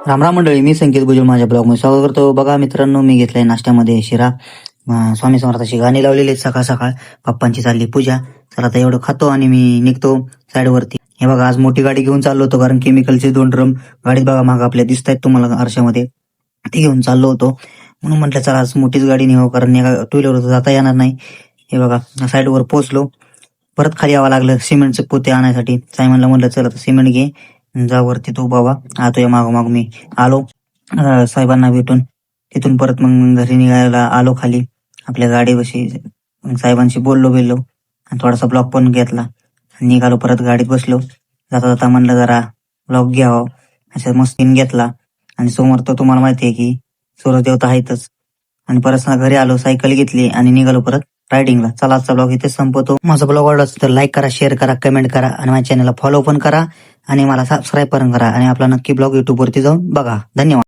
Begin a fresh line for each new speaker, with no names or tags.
रामराम मंडळी, मी संकेत भुजल माझ्या ब्लॉगमध्ये स्वागत करतो. बघा मित्रांनो, मी घेतलाय नाश्त्यामध्ये शिरा. स्वामी समर्थाची गाणी लावलेली आहेत सकाळ सकाळ. पप्पांची चालली पूजा. चला आता एवढं खातो आणि मी निघतो साईडवरती. हे बघा, आज मोठी गाडी घेऊन चाललो होतो कारण केमिकलचे 2 ड्रम गाडीत बघा मागं आपल्या दिसत आहेत तुम्हाला आरशामध्ये. ते घेऊन चाललो होतो म्हणून म्हटलं चला आज मोठीच गाडी नेऊ कारण एका टू व्हीलर जाता येणार नाही. हे बघा साईडवर पोहोचलो. परत खाली यावं लागलं सिमेंटचे पोते आणायसाठी. सायमनला म्हटलं चला सिमेंट घे जा वरती तू बाबा. आता माग मी आलो साहेबांना भेटून. तिथून परत मग घरी निघायला आलो खाली आपल्या गाडीपाशी. साहेबांशी बोललो आणि थोडासा ब्लॉग पण घेतला. निघालो परत गाडीत बसलो. जाता जाता म्हणलं जरा ब्लॉग घ्यावं असं मस्तीने घेतला. आणि समोर तर तुम्हाला माहिती आहे की सूर्यदेवता आहेतच. आणि परत घरी आलो, सायकल घेतली आणि निघालो परत रायडिंगला. चला आजचा ब्लॉग इथेच संपवतो. माझा ब्लॉग आवडला तर लाईक करा, शेअर करा, कमेंट करा आणि माझ्या चॅनलला फॉलो पण करा आणि मला सबस्क्राईब पण करा. आणि आपला नक्की ब्लॉग युट्यूबवरती जाऊन बघा. धन्यवाद.